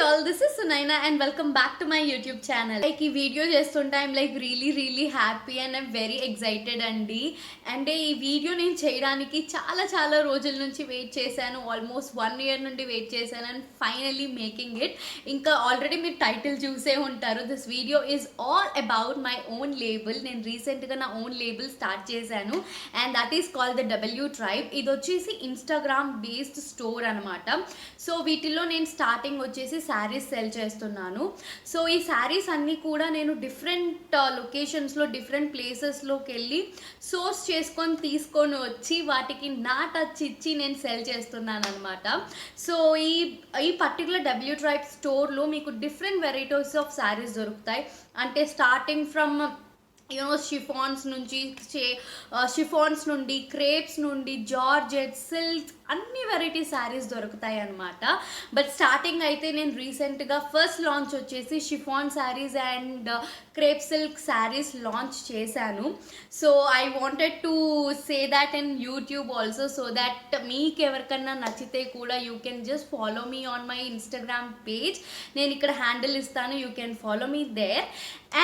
all, this is Sunaina and welcome back to my YouTube channel. Like ఈ video చేస్తుంటే I'm like really happy and I'm very excited అండి. అంటే ఈ video నేను చేయడానికి చాలా రోజుల నుంచి వెయిట్ చేశాను. ఆల్మోస్ట్ 1 year నుండి వెయిట్ చేశాను and finally making it. ఇంకా ఆల్రెడీ మీరు టైటిల్ చూసే ఉంటారు. This video is all about my own label. నేను రీసెంట్గా నా ఓన్ లేబుల్ స్టార్ట్ చేశాను and that is called the W Tribe. ఇది వచ్చేసి ఇన్స్టాగ్రామ్ బేస్డ్ స్టోర్ అనమాట. సో వీటిలో నేను స్టార్టింగ్ వచ్చేసి శారీస్ సెల్ చేస్తున్నాను. సో ఈ శారీస్ అన్నీ కూడా నేను డిఫరెంట్ లొకేషన్స్లో డిఫరెంట్ ప్లేసెస్లోకి వెళ్ళి సోర్స్ చేసుకొని తీసుకొని వచ్చి వాటికి నా టచ్ ఇచ్చి నేను సెల్ చేస్తున్నాను అనమాట. సో ఈ పర్టికులర్ డబ్ల్యూ ట్రైబ్ స్టోర్లో మీకు డిఫరెంట్ వెరైటీస్ ఆఫ్ శారీస్ దొరుకుతాయి. అంటే స్టార్టింగ్ ఫ్రమ్ షిఫాన్స్ నుండి క్రేప్స్ నుండి జార్జెట్ సిల్క్ అన్ని వెరైటీ శారీస్ దొరుకుతాయి అనమాట. బట్ స్టార్టింగ్ అయితే నేను రీసెంట్గా ఫస్ట్ లాంచ్ వచ్చేసి chiffon sarees and crepe silk sarees launch చేశాను. So I wanted to say that in YouTube also so that మీకు ఎవరికన్నా నచ్చితే కూడా you can just follow me on my Instagram page. నేను ఇక్కడ హ్యాండిల్ ఇస్తాను, you can follow me there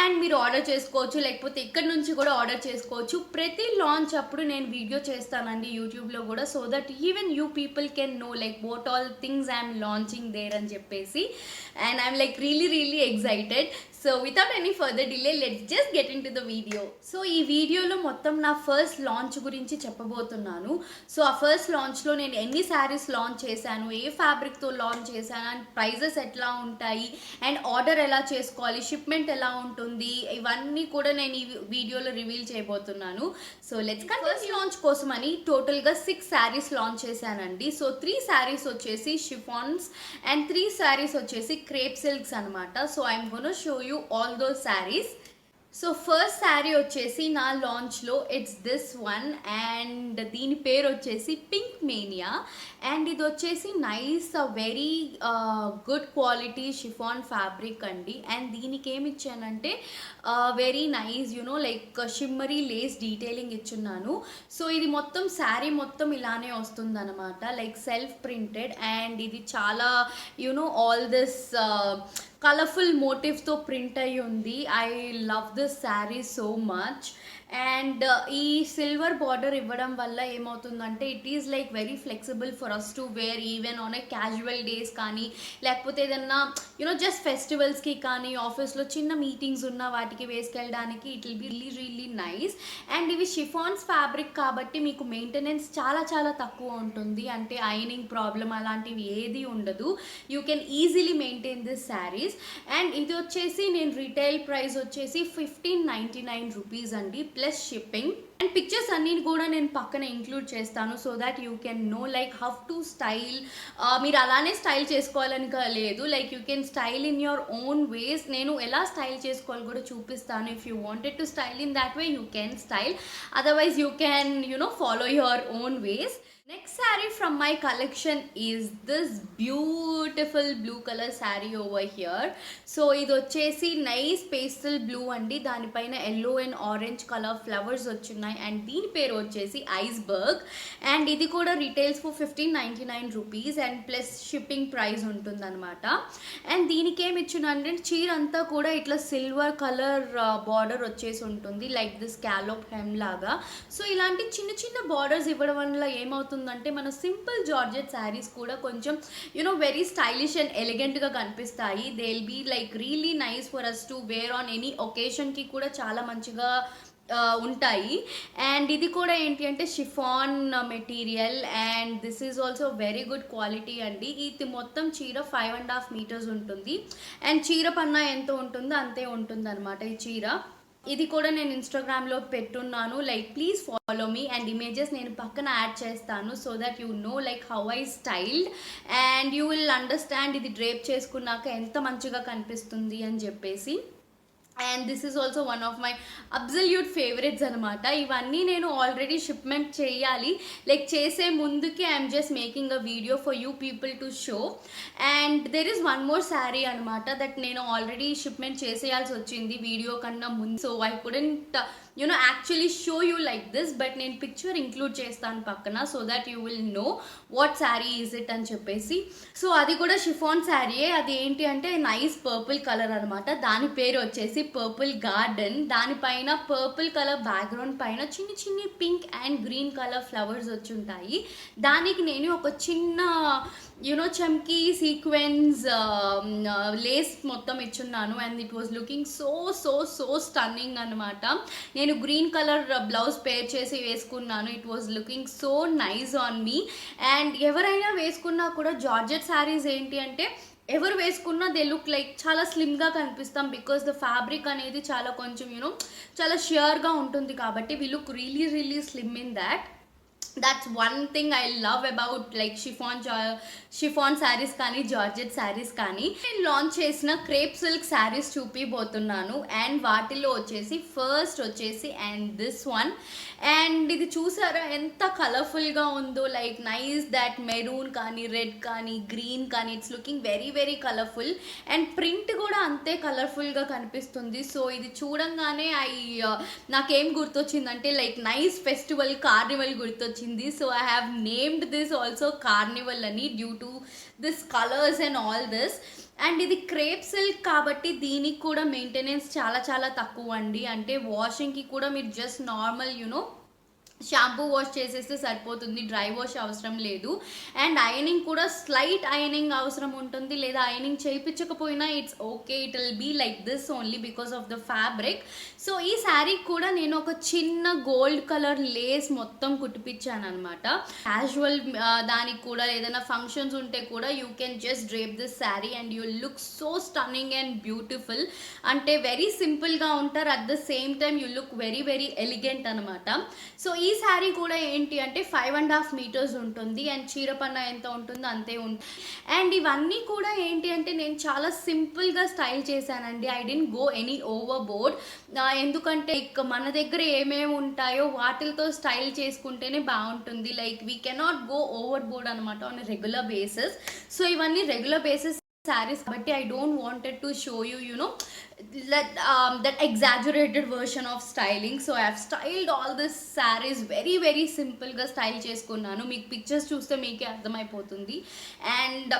and మీరు order చేసుకోవచ్చు, లేకపోతే ఇక్కడ నుంచి కూడా ఆర్డర్ చేసుకోవచ్చు. ప్రతి లాంచ్ అప్పుడు నేను వీడియో చేస్తానండి యూట్యూబ్లో కూడా, so that even you people can know like what all things I'm launching there అని చెప్పేసి and I'm like really excited. So without any further delay, let's just get into the video. So ఈ వీడియోలో మొత్తం నా first launch గురించి చెప్పబోతున్నాను. So ఆ first లాంచ్లో నేను ఎన్ని శారీస్ లాంచ్ చేశాను, ఏ ఫ్యాబ్రిక్తో లాంచ్ చేశాను అండ్ ప్రైజెస్ ఎట్లా ఉంటాయి అండ్ ఆర్డర్ ఎలా చేసుకోవాలి, షిప్మెంట్ ఎలా ఉంటుంది, ఇవన్నీ కూడా నేను ఈ వీడియోలో రివీల్ చేయబోతున్నాను. So let's continue. First launch కోసమని టోటల్గా 6 శారీస్ లాంచ్ చేశానండి. సో 3 శారీస్ వచ్చేసి షిఫాన్స్ అండ్ 3 శారీస్ వచ్చేసి క్రేప్ సిల్క్స్ అనమాట. So I'm gonna show you all those sarees. So first saree వచ్చేసి నా లాంచ్లో ఇట్స్ దిస్ వన్ అండ్ దీని పేరు వచ్చేసి పింక్ మేనియా అండ్ ఇది వచ్చేసి nice very good quality chiffon fabric అండి. అండ్ దీనికి ఏమి ఇచ్చానంటే very nice like shimmery lace detailing ఇచ్చున్నాను. So ఇది మొత్తం శారీ మొత్తం ఇలానే వస్తుందన్నమాట, లైక్ సెల్ఫ్ ప్రింటెడ్ అండ్ ఇది చాలా ఆల్ దిస్ కలర్ఫుల్ మోటివ్స్తో ప్రింట్ అయ్యి ఉంది. I love this sari so much and ఈ సిల్వర్ బార్డర్ ఇవ్వడం వల్ల ఏమవుతుందంటే it is like very flexible for us to wear even on a casual days కానీ లేకపోతే ఏదన్నా జస్ట్ ఫెస్టివల్స్కి కానీ ఆఫీస్లో చిన్న మీటింగ్స్ ఉన్న వాటికి వేసుకెళ్ళడానికి it will be really nice. And ఇవి షిఫాన్స్ ఫ్యాబ్రిక్ కాబట్టి మీకు మెయింటెనెన్స్ చాలా తక్కువ ఉంటుంది, అంటే ఐనింగ్ ప్రాబ్లం అలాంటివి ఏది ఉండదు. You can easily maintain this saris. And ఇది వచ్చేసి నేను రిటైల్ ప్రైస్ వచ్చేసి 1599 రూపీస్ అండి ప్లస్ షిప్పింగ్. అండ్ పిక్చర్స్ అన్నీ కూడా నేను పక్కన ఇంక్లూడ్ చేస్తాను so that you can know like how to style. మీరు అలానే స్టైల్ చేసుకోవాలని లేదు, like you can style in your own ways. నేను ఎలా స్టైల్ చేసుకోవాలి కూడా చూపిస్తాను. If you wanted to style in that way you can style, otherwise you can follow your own ways. Next saree from my collection is this beautiful blue color saree over here. So ఇది వచ్చేసి nice pastel blue అండి, దానిపైన yellow and orange colour flowers వచ్చున్నాయి and దీని పేరు వచ్చేసి iceberg. And ఇది కూడా retails for 1599 rupees and plus shipping price ఉంటుంది అనమాట. అండ్ దీనికి ఏమి ఇచ్చిందంటే చీర అంతా కూడా ఇట్లా సిల్వర్ కలర్ బార్డర్ వచ్చేసి ఉంటుంది, లైక్ దిస్ స్కాలప్ హెమ్ లాగా. సో ఇలాంటి చిన్న బార్డర్స్ ఇవ్వడం వల్ల ఏమవుతుంది అంటే మన సింపుల్ జార్జెట్ శారీస్ కూడా కొంచెం వెరీ స్టైలిష్ అండ్ ఎలిగెంట్గా కనిపిస్తాయి. They will be like really nice for us to wear on any ఒకేషన్కి కూడా చాలా మంచిగా ఉంటాయి. అండ్ ఇది కూడా ఏంటి అంటే chiffon material and this is also very good quality అండి. ఇది మొత్తం చీర 5.5 meters ఉంటుంది అండ్ చీర పన్నా ఎంత ఉంటుందో అంతే ఉంటుంది అనమాట ఈ చీర. ఇది కూడా నేను ఇన్స్టాగ్రామ్లో పెట్టున్నాను, like please follow me and images నేను పక్కన యాడ్ చేస్తాను so that you know like how I styled and you will understand ఇది డ్రేప్ చేసుకున్నాక ఎంత మంచిగా కనిపిస్తుంది అని చెప్పేసి. And this is also one of my absolute favourites అనమాట. ఇవన్నీ నేను ఆల్రెడీ షిప్మెంట్ చేయాలి, లైక్ చేసే ముందుకి I'm just making a video for you people to show. And there is one more sari అనమాట దట్ నేను ఆల్రెడీ షిప్మెంట్ చేసేయాల్సి వచ్చింది వీడియో కన్నా ముందు. So I couldn't actually show you like this, but నేను picture include చేస్తాను పక్కన, so that you will know what sari is it అని చెప్పేసి. సో అది కూడా షిఫాన్ శారీయే. అది ఏంటి అంటే నైస్ పర్పుల్ కలర్ అనమాట. దాని పేరు వచ్చేసి పర్పుల్ గార్డెన్. దానిపైన పర్పుల్ కలర్ బ్యాక్గ్రౌండ్ పైన చిన్ని చిన్ని pink and green colour flowers వచ్చి ఉంటాయి. దానికి నేను ఒక చిన్న చమ్కీ సీక్వెన్స్ లేస్ మొత్తం ఇచ్చున్నాను, and it was looking so so so stunning అనమాట. నేను గ్రీన్ కలర్ బ్లౌజ్ పేర్ చేసి వేసుకున్నాను. It was looking so nice on me. And ఎవరైనా వేసుకున్నా కూడా జార్జెట్ శారీస్ ఏంటి అంటే ఎవరు వేసుకున్నా దే లుక్ లైక్ చాలా స్లిమ్గా కనిపిస్తాం, బికాస్ ద ఫ్యాబ్రిక్ అనేది చాలా కొంచెం చాలా షియర్గా ఉంటుంది కాబట్టి we look really really slim in that. that's one thing I love about like chiffon sarees కానీ జార్జెట్ శారీస్ కానీ. నేను లాంచ్ చేసిన క్రేప్ సిల్క్ శారీస్ చూపిపోతున్నాను, అండ్ వాటిలో వచ్చేసి ఫస్ట్ వచ్చేసి అండ్ దిస్ వన్. అండ్ ఇది చూసారా ఎంత కలర్ఫుల్గా ఉందో, లైక్ నైస్ దట్ మెరూన్ కానీ రెడ్ కానీ గ్రీన్ కానీ it's looking very very colourful, and print కూడా అంతే కలర్ఫుల్గా కనిపిస్తుంది. సో ఇది చూడంగానే నాకేం గుర్తొచ్చిందంటే లైక్ నైస్ ఫెస్టివల్ కార్నివల్ గుర్తొచ్చింది. So I have named this also carnival ani due to this colors and all this. And ఇది క్రేప్ సిల్క్ కాబట్టి దీనికి కూడా మెయింటెనెన్స్ చాలా చాలా తక్కువ అండి. అంటే వాషింగ్కి కూడా మీరు జస్ట్ నార్మల్ షాంపూ వాష్ చేసేస్తే సరిపోతుంది, డ్రై వాష్ అవసరం లేదు. అండ్ ఐరనింగ్ కూడా స్లైట్ ఐరనింగ్ అవసరం ఉంటుంది, లేదా ఐరనింగ్ చేయించకపోయినా it's okay, it will be like this only because of the fabric. So ఈ శారీ కూడా నేను ఒక చిన్న గోల్డ్ కలర్ లేస్ మొత్తం కుట్టిపించాను అనమాట. క్యాజువల్ దానికి కూడా ఏదైనా ఫంక్షన్స్ ఉంటే కూడా you can just drape this sari and you look so stunning and beautiful. అంటే వెరీ సింపుల్గా ఉంటారు, at the same time you look very very elegant అనమాట. సో ఈ శారీ కూడా ఏంటి అంటే 5.5 meters ఉంటుంది, అండ్ చీరపన్న ఎంత ఉంటుందో అంతే ఉంటుంది. అండ్ ఇవన్నీ కూడా ఏంటి అంటే నేను చాలా సింపుల్గా స్టైల్ చేశానండి. I didn't go any over board, ఎందుకంటే మన దగ్గర ఏమేమి ఉంటాయో వాటితో స్టైల్ చేసుకుంటేనే బాగుంటుంది. Like we cannot go over board అనమాట ఆన్ రెగ్యులర్ బేసిస్. సో ఇవన్నీ regular basis sarees but I don't wanted to show you that exaggerated version of styling. So I have styled all this sarees very very simple ga style చేసుకున్నాను. మీకు pictures చూస్తే మీకే అర్థమైపోతుంది. And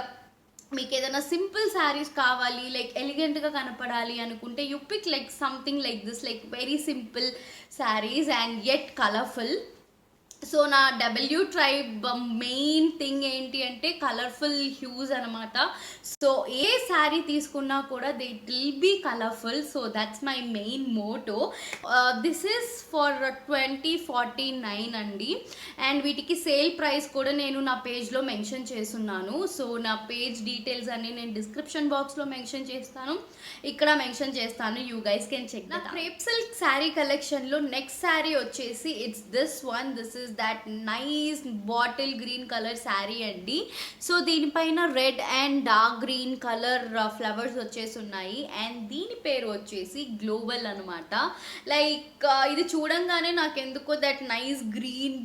మీకు ఏదైనా simple saris కావాలి, like ఎలిగెంట్గా కనపడాలి అనుకుంటే you pick like something like this, like very simple saris and yet colourful. So నా డబ్ల్యూ ట్రైబ్ మెయిన్ థింగ్ ఏంటి అంటే కలర్ఫుల్ హ్యూస్ అనమాట. సో ఏ శారీ తీసుకున్నా కూడా they will be colourful. So that's my main motto. This is for 2049 అండి. And వీటికి sale price కూడా నేను నా పేజ్లో మెన్షన్ చేస్తున్నాను. సో నా పేజ్ డీటెయిల్స్ అన్ని నేను డిస్క్రిప్షన్ బాక్స్లో మెన్షన్ చేస్తాను, ఇక్కడ మెన్షన్ చేస్తాను, యూ గైస్ కెన్ చెక్. నా క్రేప్ సిల్క్ శారీ కలెక్షన్లో నెక్స్ట్ శారీ వచ్చేసి it's this one. This is that nice bottle green colour sari అండి. సో దీనిపైన red and dark green colour flowers వచ్చేసి ఉన్నాయి, అండ్ దీని పేరు వచ్చేసి గ్లోబల్ అనమాట. లైక్ ఇది చూడంగానే నాకు ఎందుకో దట్ నైస్ గ్రీన్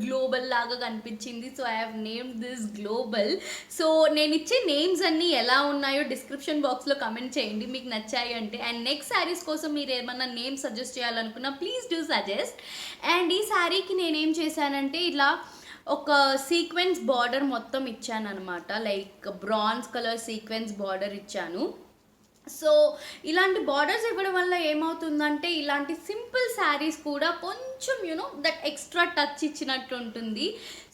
గ్లోబల్ లాగా కనిపించింది. So I have named this global. So నేను ఇచ్చే నేమ్స్ అన్నీ ఎలా ఉన్నాయో డిస్క్రిప్షన్ బాక్స్లో కమెంట్ చేయండి మీకు నచ్చాయి అంటే. అండ్ నెక్స్ట్ శారీస్ కోసం మీరు ఏమన్నా నేమ్ సజెస్ట్ చేయాలనుకున్నా ప్లీజ్ డూ సజెస్ట్. అండ్ ఈ శారీకి నేనేం చేశానంటే ఇలా ఒక సీక్వెన్స్ బార్డర్ మొత్తం ఇచ్చాను అనమాట, like bronze colour sequence border ఇచ్చాను. సో ఇలాంటి బార్డర్స్ ఇవ్వడం వల్ల ఏమవుతుందంటే ఇలాంటి సింపుల్ శారీస్ కూడా కొంచెం దట్ ఎక్స్ట్రా టచ్ ఇచ్చినట్టు ఉంటుంది.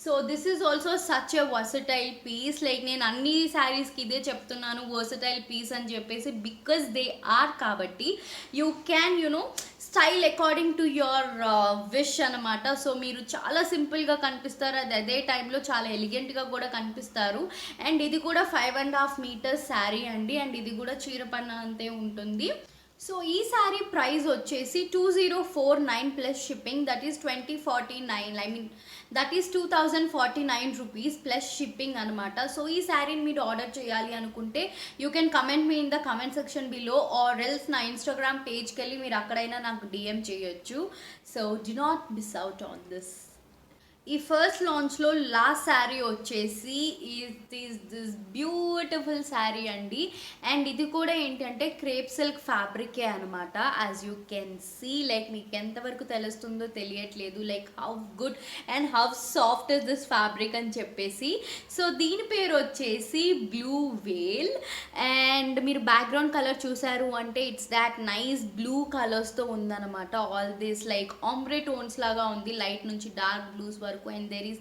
So this is also such a versatile piece. Like నేను అన్ని శారీస్కి ఇదే చెప్తున్నాను వర్సటైల్ పీస్ అని చెప్పేసి, బికాస్ దే ఆర్ కాబట్టి you can style according to your wish అనమాట. సో మీరు చాలా సింపుల్గా కనిపిస్తారు, అది అదే టైంలో చాలా ఎలిగెంట్గా కూడా కనిపిస్తారు. అండ్ ఇది కూడా 5.5 meters శారీ అండి, అండ్ ఇది కూడా చీరపన్న అంతే ఉంటుంది. సో ఈ శారీ ప్రైస్ వచ్చేసి 2049 plus shipping, that is 2049. I mean that is 2049 rupees plus shipping అనమాట. సో ఈ శారీని మీరు ఆర్డర్ చేయాలి అనుకుంటే you can comment me in the comment section below, or else నా ఇన్స్టాగ్రామ్ పేజ్కి వెళ్ళి మీరు అక్కడైనా నాకు డిఎం చేయొచ్చు. So do not miss out on this. ఈ ఫస్ట్ లాంచ్లో లాస్ట్ శారీ వచ్చేసి it is this beautiful sari అండి. అండ్ ఇది కూడా ఏంటంటే క్రేప్ సిల్క్ ఫ్యాబ్రికే అనమాట. As you can see, like మీకు ఎంతవరకు తెలుస్తుందో తెలియట్లేదు, like how good and how soft is this fabric అని చెప్పేసి. సో దీని పేరు వచ్చేసి బ్లూ వేల్. అండ్ మీరు బ్యాక్గ్రౌండ్ కలర్ చూసారు అంటే ఇట్స్ దాట్ నైస్ బ్లూ కలర్స్తో ఉందన్నమాట. All this like ombre tones లాగా ఉంది, లైట్ నుంచి డార్క్ బ్లూస్ వరకు. And there is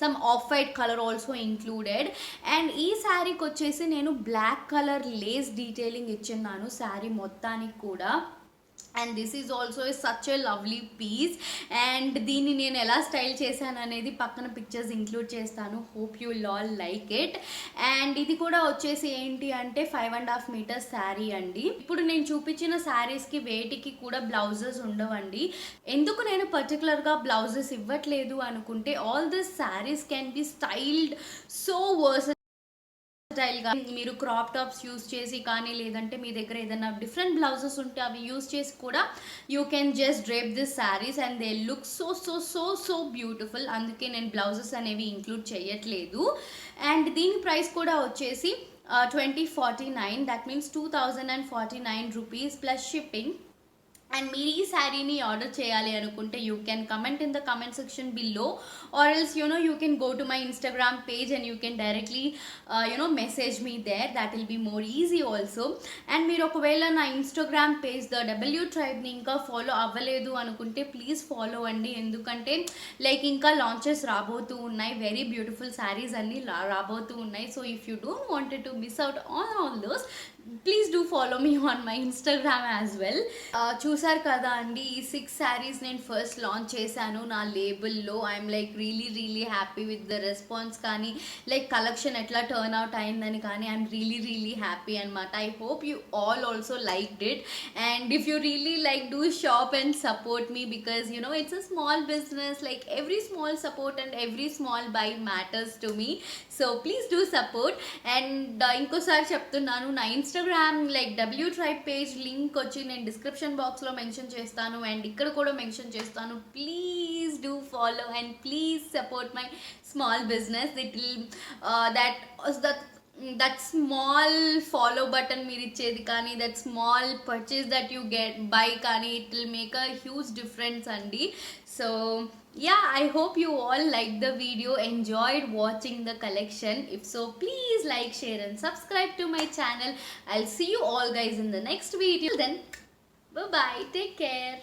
some off-white color also included. And ఈ శారీకి వచ్చేసి నేను black colour lace detailing ఇచ్చిన్నాను sari మొత్తానికి కూడా. And this is also such a lovely piece. And దీన్ని నేను ఎలా స్టైల్ చేశాను అనేది పక్కన పిక్చర్స్ ఇంక్లూడ్ చేస్తాను. Hope you will all like it. And ఇది కూడా వచ్చేసి ఏంటి అంటే 5.5 మీటర్స్ శారీ అండి. ఇప్పుడు నేను చూపించిన శారీస్కి వేటికి కూడా బ్లౌజెస్ ఉండవండి. ఎందుకు నేను పర్టికులర్గా బ్లౌజెస్ ఇవ్వట్లేదు అనుకుంటే, all this saris can be styled so వర్స్ స్టైల్గా. మీరు క్రాప్ టాప్స్ యూస్ చేసి కానీ, లేదంటే మీ దగ్గర ఏదైనా డిఫరెంట్ బ్లౌజెస్ ఉంటే అవి యూస్ చేసి కూడా you can just drape this saris and they look so so so so beautiful. అందుకే నేను బ్లౌజెస్ అనేవి ఇంక్లూడ్ చేయట్లేదు. అండ్ దీని ప్రైస్ కూడా వచ్చేసి 2049, that means 2049 rupees plus shipping. And మీరు ఈ శారీని ఆర్డర్ చేయాలి అనుకుంటే you can comment in the comment section below, or else you can go to my Instagram page and you can directly message me there. That will be more easy also. And మీరు ఒకవేళ నా Instagram page the W ట్రైబ్ని ఇంకా follow అవ్వలేదు అనుకుంటే please follow అండి. ఎందుకంటే like ఇంకా లాంచెస్ రాబోతూ ఉన్నాయి, వెరీ బ్యూటిఫుల్ శారీస్ అన్నీ రాబోతూ ఉన్నాయి. So if you don't wanted to miss out on all those, please do follow me on my Instagram as well. చూసారు కదా అండి, ఈ 6 శారీస్ నేను ఫస్ట్ లాంచ్ చేశాను నా లేబుల్లో. I'm like really happy with the response కానీ, లైక్ కలెక్షన్ ఎట్లా టర్న్ అవుట్ అయిందని కానీ ఐఎమ్ రియలీ హ్యాపీ అనమాట. I hope you all also liked it. And if you really like do shop and support me, because it's a small business. Like every small support and every small buy matters to me. So please do support. And ఇంకోసారి చెప్తున్నాను, నా Instagram like W tribe page link వచ్చి నేను description బాక్స్లో mention చేస్తాను and ఇక్కడ కూడా mention చేస్తాను. Please do follow and please support my small business. It will that small follow button మీరు ఇచ్చేది కానీ, that small purchase that you buy కానీ, it will make a huge difference అండి. So yeah, I hope you all liked the video, enjoyed watching the collection. If so, please like, share and subscribe to my channel. I'll see you all guys in the next video. Then bye bye, take care.